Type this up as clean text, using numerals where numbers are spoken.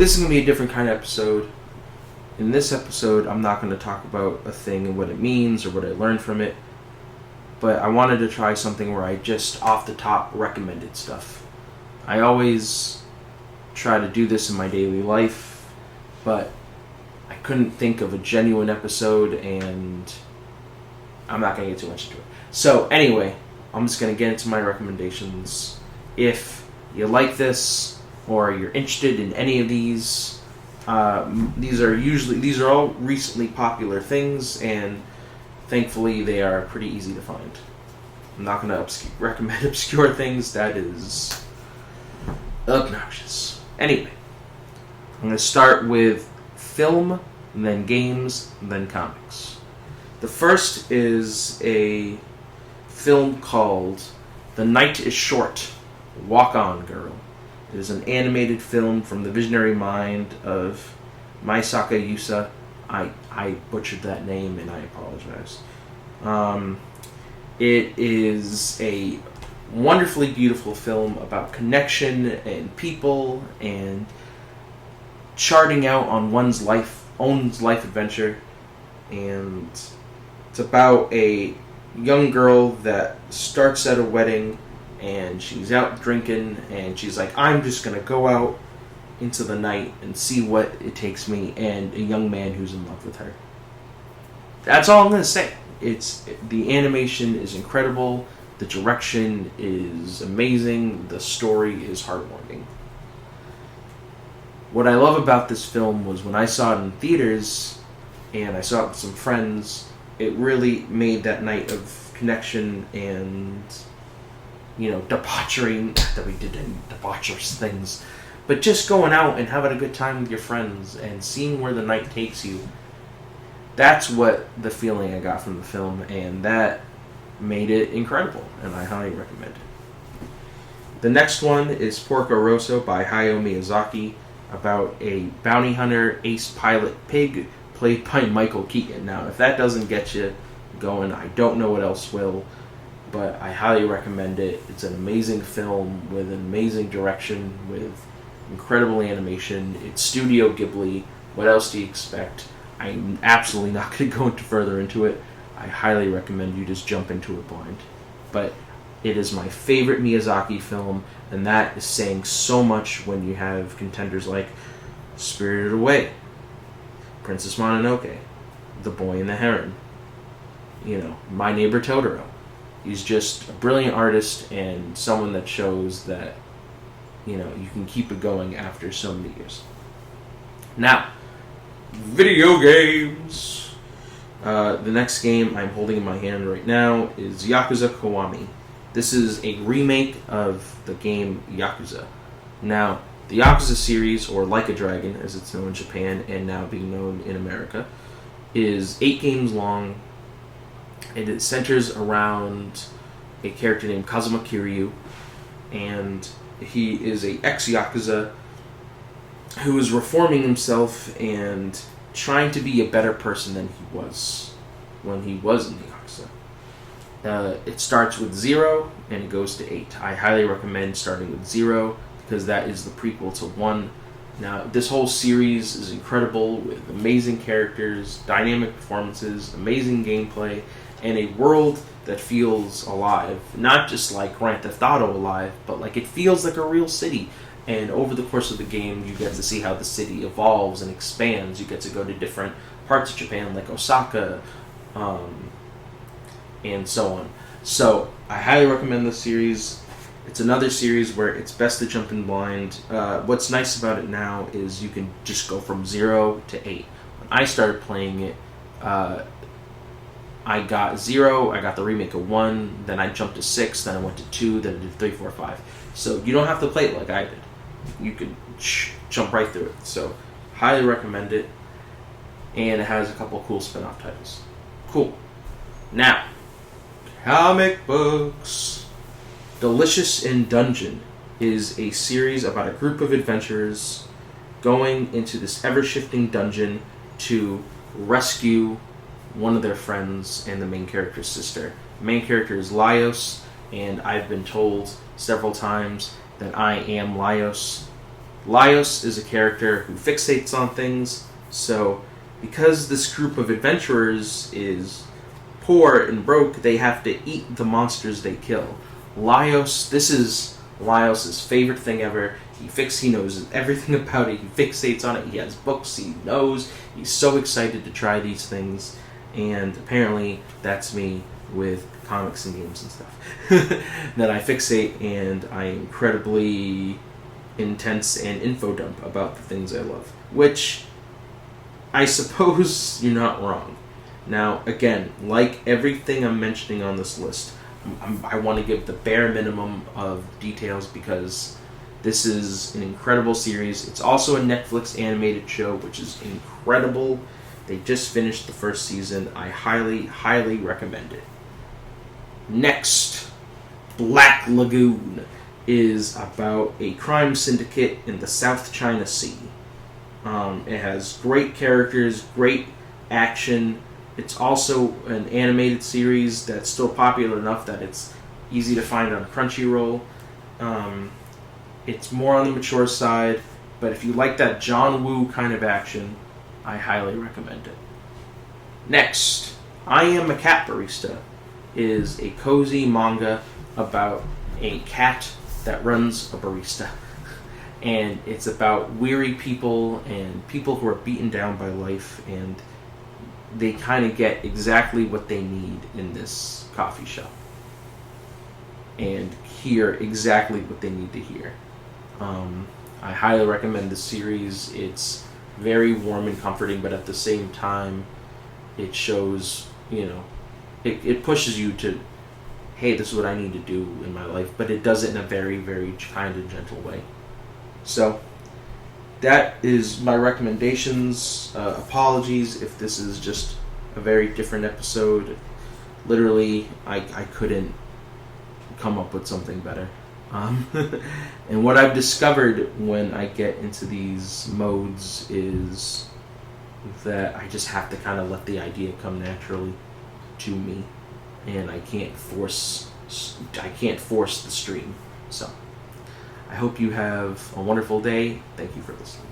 This is going to be a different kind of episode. In this episode, I'm not going to talk about a thing and what it means or what I learned from it. But I wanted to try something where I just off the top recommended stuff. I always try to do this in my daily life, but I couldn't think of a genuine episode, and I'm not going to get too much into it. So anyway, I'm just going to get into my recommendations. If you like this or you're interested in any of these are all recently popular things, and thankfully they are pretty easy to find. I'm not going to recommend obscure things. That is obnoxious. Anyway, I'm going to start with film, and then games, and then comics. The first is a film called The Night is Short, Walk On Girl. It is an animated film from the visionary mind of Masaaki Yusa. I butchered that name and I apologize. It is a wonderfully beautiful film about connection and people and charting out on one's life adventure. And it's about a young girl that starts at a wedding and she's out drinking and she's like, I'm just going to go out into the night and see what it takes me, and a young man who's in love with her. That's all I'm going to say. The animation is incredible, the direction is amazing, the story is heartwarming. What I love about this film was when I saw it in theaters and I saw it with some friends, it really made that night of connection and, debauchery. Not that we did any debaucherous things, but just going out and having a good time with your friends and seeing where the night takes you. That's what the feeling I got from the film, and that made it incredible, and I highly recommend it. The next one is Porco Rosso by Hayao Miyazaki, about a bounty hunter, ace pilot pig, played by Michael Keaton. Now, if that doesn't get you going, I don't know what else will, but I highly recommend it. It's an amazing film with an amazing direction, with incredible animation. It's Studio Ghibli. What else do you expect? I'm absolutely not going to go further into it. I highly recommend you just jump into it blind. But it is my favorite Miyazaki film, and that is saying so much when you have contenders like Spirited Away, Princess Mononoke, The Boy and the Heron, My Neighbor Totoro. He's just a brilliant artist and someone that shows that, you can keep it going after so many years. Now, video games. The next game I'm holding in my hand right now is Yakuza Kiwami. This is a remake of the game Yakuza. Now, the Yakuza series, or Like a Dragon as it's known in Japan and now being known in America, is 8 games long, and it centers around a character named Kazuma Kiryu, and he is a ex-Yakuza who is reforming himself and trying to be a better person than he was when he was in the Yakuza. It starts with 0 and it goes to 8. I highly recommend starting with 0 because that is the prequel to 1. Now, this whole series is incredible with amazing characters, dynamic performances, amazing gameplay, and a world that feels alive. Not just like Grand Theft Auto alive, but like it feels like a real city. And over the course of the game, you get to see how the city evolves and expands. You get to go to different parts of Japan, like Osaka, and so on. So, I highly recommend this series. It's another series where it's best to jump in blind. What's nice about it now is you can just go from 0 to 8. When I started playing it, I got 0, I got the remake of 1, then I jumped to 6, then I went to 2, then I did 3, 4, 5. So you don't have to play it like I did. You can jump right through it. So, highly recommend it. And it has a couple cool spin-off titles. Cool. Now, comic books. Delicious in Dungeon is a series about a group of adventurers going into this ever-shifting dungeon to rescue one of their friends and the main character's sister. The main character is Laios, and I've been told several times that I am Laios. Laios is a character who fixates on things, so because this group of adventurers is poor and broke, they have to eat the monsters they kill. This is Laios' favorite thing ever. He knows everything about it. He fixates on it. He has books. He knows. He's so excited to try these things. And apparently, that's me with comics and games and stuff. That I fixate, and I am incredibly intense and info dump about the things I love. Which, I suppose you're not wrong. Now, again, like everything I'm mentioning on this list, I want to give the bare minimum of details because this is an incredible series. It's also a Netflix animated show, which is incredible. They just finished the first season. I highly, highly recommend it. Next, Black Lagoon is about a crime syndicate in the South China Sea. It has great characters, great action. It's also an animated series that's still popular enough that it's easy to find on Crunchyroll. It's more on the mature side, but if you like that John Woo kind of action, I highly recommend it. Next, I Am a Cat Barista is a cozy manga about a cat that runs a barista. And it's about weary people and people who are beaten down by life, and they kind of get exactly what they need in this coffee shop and hear exactly what they need to hear. I highly recommend this series. It's very warm and comforting, but at the same time, it shows, it pushes you to, hey, this is what I need to do in my life, but it does it in a very, very kind and gentle way. So, that is my recommendations. Apologies if this is just a very different episode. Literally, I couldn't come up with something better. And what I've discovered when I get into these modes is that I just have to kind of let the idea come naturally to me, and I can't force the stream. So, I hope you have a wonderful day. Thank you for listening.